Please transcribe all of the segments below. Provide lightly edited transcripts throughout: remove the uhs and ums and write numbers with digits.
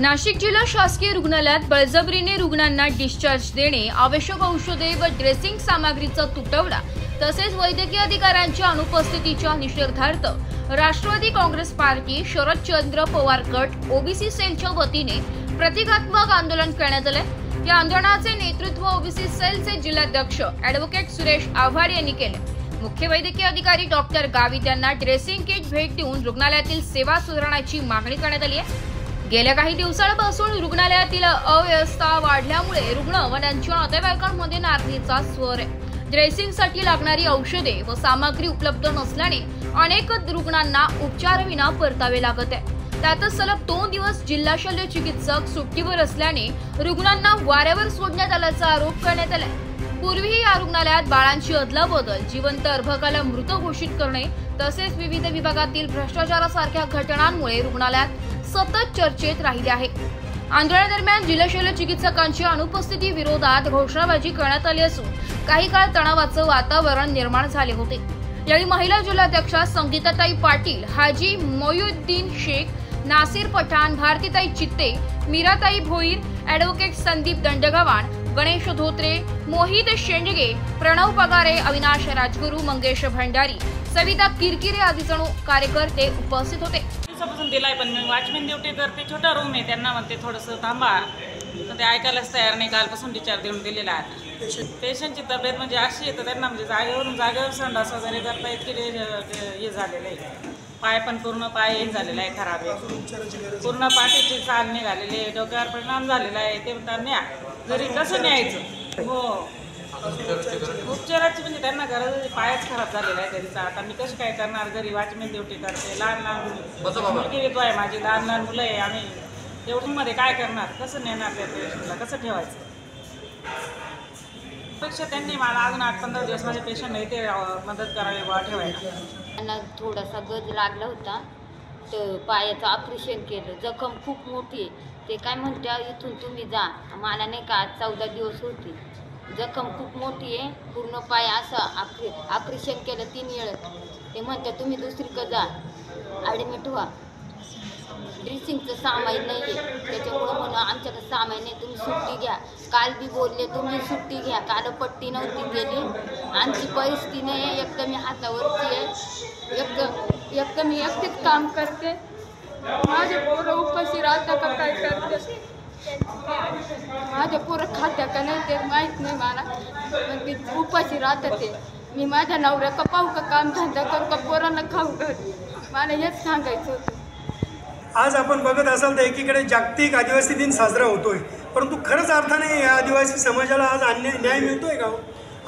नाशिक जिल्हा शासकीय रुग्णालयात बळजबरीने रुग्णांना डिस्चार्ज देणे, आवश्यक औषधे व ड्रेसिंग सामग्रीचा तुटवडा तसेच वैद्यकीय अधिकाऱ्यांच्या अनुपस्थितीच्या निषेधार्थ राष्ट्रवादी काँग्रेस पार्टी, शरदचंद्र पवार गट, ओबीसी सेलच्या वतीने प्रतिकात्मक आंदोलन करण्यात आले। या आंदोलनाचे नेतृत्व ओबीसी सेलचे जिल्हाध्यक्ष ॲडव्होकेट सुरेश आव्हाड यांनी केले। मुख्य वैद्यकीय अधिकारी डॉक्टर गावित यांना ड्रेसिंग किट भेट देऊन रुग्णालयातील सेवा सुधारण्याची मागणी करण्यात आली आहे। गेल्या काही दिवसांपासून रुग्णालयातील अव्यवस्था वाढल्यामुळे रुग्ण व त्यांच्या नातेवाईकांमध्ये नाराजीचा स्वर आहे। ड्रेसिंगसाठी लागणारी औषधे व सामग्री उपलब्ध नसल्याने अनेक रुग्णांना उपचाराविना परतावे लागत आहे। त्यातच सलग 2 दिवस जिल्हा शल्य चिकित्सक सुट्टीवर असल्याने रुग्णांना वाऱ्यावर सोडण्यात आल्याचा आरोप करण्यात आला। पूर्वीही या रुग्णालयात बाळांची अदलाबदल, जिवंत अर्भकाला मृत घोषित करणे तसेच विविध विभागातील भ्रष्टाचारासारख्या घटनांमुळे रुग्णालयात सतत चर्चेत राहिले आहे। आंदोलनादरम्यान जिल्हा शल्य चिकित्सकांच्या अनुपस्थिती विरोधात घोषणाबाजी करण्यात आली असून काही काळ तणावाचं वातावरण निर्माण झाले होते। यावेळी महिला जिल्हाध्यक्षा संगीताताई पाटील, हाजी मोयुद्दीन शेख, नासिर पठाण, भारतीताई चित्ते, मीराताई भोईर, ॲडव्होकेट संदीप दंडगवाण, गणेश धोत्रे, मोहित शेंडगे, प्रणव पगारे, अविनाश राजगुरू, मंगेश भंडारी, सविता किरकिरे आदी जण कार्यकर्ते उपस्थित होते। दिलाय पण मी वॉचमॅन ड्युटी करते, छोटा रूम आहे, त्यांना म्हणते थोडंसं थांबा, तर ते ऐकायलाच तयार नाही। कालपासून डिस्चार्ज देऊन दिलेला आहे। पेशंटची तब्येत म्हणजे अशी आहे तर त्यांना म्हणजे जागेवर संडास वगैरे करता इतके हे झालेलं आहे। पाय पण पूर्ण पाय हे झालेला आहे, खराब आहे, पूर्ण पाठीची चाल निघालेली आहे, डोक्यावर परिणाम झालेला आहे। ते म्हणतात न्या घरी कसं न्यायचं? हो, उपचाराची म्हणजे त्यांना गरज, पायच खराब झालेला आहे त्यांचा। आता मी कसं काय करणार? घरी वॉचमॅन ड्युटी करते, लहान मुलगी येतो आहे माझी, लहान मुलं आहे, आम्ही एवढीमध्ये काय करणार? कसं नेणार त्या पेशंटला, कसं ठेवायचं? पेक्षा त्यांनी मला अजून 8-15 दिवस माझे पेशंट आहे ते मदत करावी बा ठेवायला। त्यांना थोडासा गज लागला होता तर पायाचं ऑपरेशन केलं। जखम खूप मोठी आहे, ते काय म्हणत्या इथून तुम्ही जा, मला नाही का 14 दिवस होते। जखम खूप मोठी आहे, पूर्ण पाय असं ऑपरेशन केलं 3 वेळेस। ते म्हणतात तुम्ही दुसरीकडे जा, ॲडमिट व्हा, ड्रेसिंगचं सामान नाही आहे त्याच्यामुळं म्हणून आमच्याकडे सामान नाही, तुम्ही सुट्टी घ्या। काल बी बोलले तुम्ही सुट्टी घ्या, काल पट्टी नव्हती गेली, आमची परिस्थिती नाही आहे, एक तर मी हातावरती आहे, एक तर मी एकटेच काम करते, माझे पोरं उपाशी राहता का काय करते, माझ्या पोरं खात्या का नाही ते माहीत नाही मला, पण ते उपाशी राहतात ते। मी माझ्या नवऱ्याला पाहू का काम धंदा करू का पोरांना खाऊ घरी, मला हेच सांगायचं होतं। आज आपण बघत असाल तर एकीकडे जागतिक आदिवासी दिन साजरा होतोय, परंतु खरंच अर्थाने या आदिवासी समाजाला आज न्याय मिळतोय का?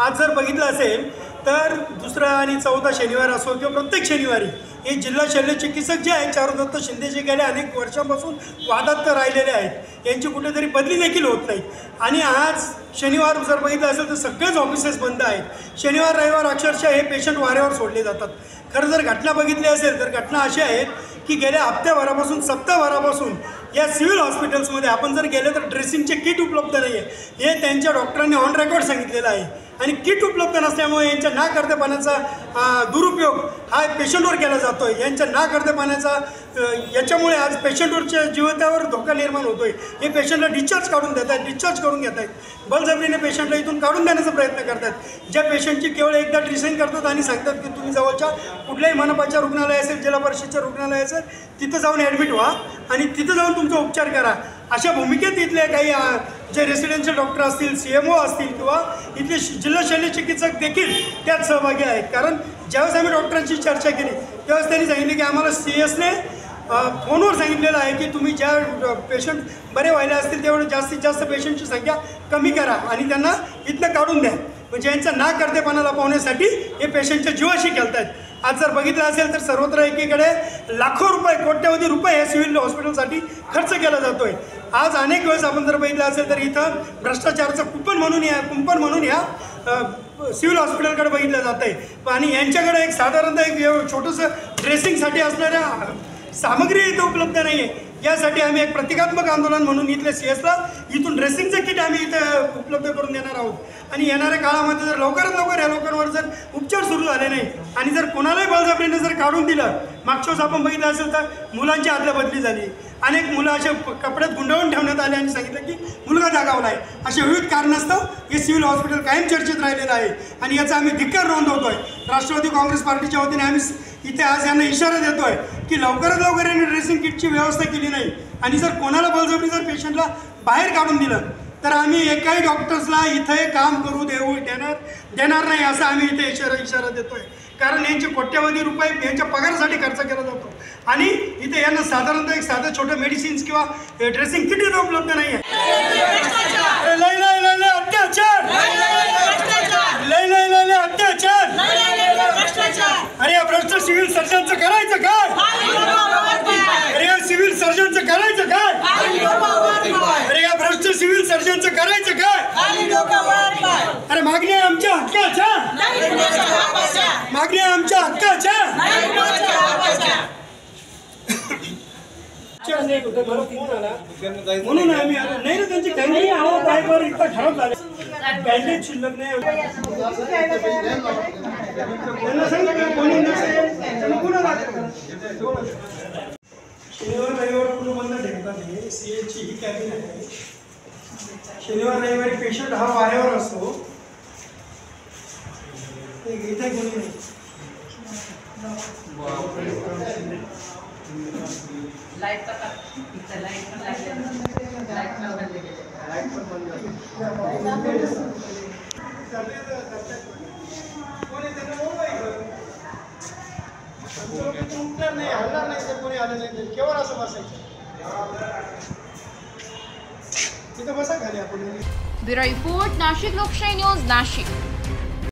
आज जर बघितलं असेल तर दुसरा आणि चौथा शनिवार असो किंवा प्रत्येक शनिवारी हे जिल्हा शल्य चिकित्सक जे आहेत चारुदत्त शिंदे जे गेल्या अनेक वर्षांपासून वादात राहिलेले आहेत, यांची कुठेतरी बदली देखील होत नाही। आणि आज शनिवार जर बघितलं असेल तर सगळेच ऑफिसेस बंद आहेत। शनिवार रविवार अक्षरशः हे पेशंट वाऱ्यावर सोडले जातात। खरं जर घटना बघितली असेल तर घटना अशी आहेत की गेल्या हप्त्याभरापासून सप्ताहभरापासून या सिव्हिल हॉस्पिटल्समध्ये आपण जर गेले तर ड्रेसिंगचे किट उपलब्ध नाही आहे, हे त्यांच्या डॉक्टरांनी ऑन रेकॉर्ड सांगितलेलं आहे। आणि किट उपलब्ध नसल्यामुळे यांच्या नाकर्तेपणाचा दुरुपयोग हा पेशंटवर केला जातो आहे। यांच्या नाकर्तेपणाचा याच्यामुळे आज पेशंटवरच्या जीवितावर धोका निर्माण होतो आहे। हे पेशंटला डिस्चार्ज करून घेत आहेत, बळजबरीने पेशंटला इथून काढून देण्याचा प्रयत्न करतात। ज्या पेशंटची केवळ एकदा ड्रेसिंग करतात आणि सांगतात की तुम्ही जवळच्या कुठल्याही मनपाच्या रुग्णालय असेल, जिल्हा परिषदच्या रुग्णालय असेल, तिथं जाऊन ॲडमिट व्हा आणि तिथं जाऊन तुमचा उपचार करा, अशा भूमिकेत इथले काही जे रेसिडेन्शियल डॉक्टर असतील, CMO असतील किंवा इथले जिल्हा शल्य चिकित्सक देखील त्यात सहभागी आहेत। कारण ज्यावेळेस आम्ही डॉक्टरांची चर्चा केली त्यावेळेस त्यांनी सांगितले की आम्हाला CS ने फोनवर सांगितलेलं आहे की तुम्ही ज्या पेशंट बरे व्हायला असतील तेवढं जास्तीत जास्त पेशंटची संख्या कमी करा आणि त्यांना इथनं काढून द्या। म्हणजे यांचा नाकर्तेपणाला पाहण्यासाठी हे पेशंटच्या जीवाशी खेळत आहेत। आज जर बघितलं असेल तर सर्वत्र एकीकडे लाखो रुपये, कोट्यवधी रुपये या सिव्हिल हॉस्पिटलसाठी खर्च केला जातो आहे। आज अनेक वेळेस आपण जर बघितलं असेल तर इथं भ्रष्टाचाराचं कुंपण म्हणून या सिव्हिल हॉस्पिटलकडे बघितलं जातं आहे। आणि यांच्याकडे एक साधारणतः एक छोटंसं ड्रेसिंगसाठी असणाऱ्या सामग्री इथं उपलब्ध नाही आहे। यासाठी आम्ही एक प्रतिकात्मक आंदोलन म्हणून इथल्या CS ला इथून ड्रेसिंगचं किट आम्ही इथं उपलब्ध करून देणार आहोत आणि येणाऱ्या काळामध्ये जर लवकरात लवकर या लोकांवर जर उपचार सुरू झाले नाही आणि जर कोणालाही बळजबरीने जर काढून दिलं, मागच्या वेळेस आपण बघितलं असेल तर मुलांची अदलाबदली झाली, अनेक मुलं असे कपड्यात गुंडाळून ठेवण्यात आले आणि सांगितलं की मुलगा जागावला आहे. अशा विविध कारणास्तव हे सिव्हिल हॉस्पिटल कायम चर्चेत राहिलेलं आहे आणि याचा आम्ही धिक्कार नोंदवतोय. राष्ट्रवादी काँग्रेस पार्टीच्या वतीने आम्ही इथे आज यांना इशारा देतोय की लवकरात लवकर यांनी ड्रेसिंग किटची व्यवस्था केली नाही आणि जर कोणाला बळजबरी जर पेशंटला बाहेर काढून दिलं तर आम्ही एकाही डॉक्टर्सला इथे काम करू देणार नाही असं आम्ही इथे इशारा देतोय. कारण यांचे कोट्यवधी रुपये यांच्या पगारासाठी खर्च केला जातो आणि इथे यांना साधारणतः एक साधं छोटं मेडिसिन्स किंवा ड्रेसिंग किट इथे उपलब्ध नाही आहे. लय अत्याचार, लय अत्याचार. अरे या भ्रष्ट सिव्हिल सर्जनचं करायचं काय? अरे या सिव्हिल सर्जनचं करायचं काय? अरे या भ्रष्ट सिव्हिल सर्जनचं करायचं काय? अरे मागणी आहे आमच्या हक्काच्या, मागणी आहे आमच्या हक्काच्या. म्हणून आम्ही नाही ना त्यांची काही पायवर इतका खराब झाले, बँडेज शिल्लक नाही. कोणी नसेल शनिवार रविवार पूर्ण बंद ठेवतात. हे CHची ही कॅबिन आहे. शनिवार रविवारी पेशंट हा वाऱ्यावर असतो. इथे कोणी नाही. उठणार नाही, हलणार नाही तर कोणी आलं नाही. केवळ असं बसायचं तिथं बसा खाली आपण. ब्युरो रिपोर्ट, नाशिक लोकशाही न्यूज, नाशिक.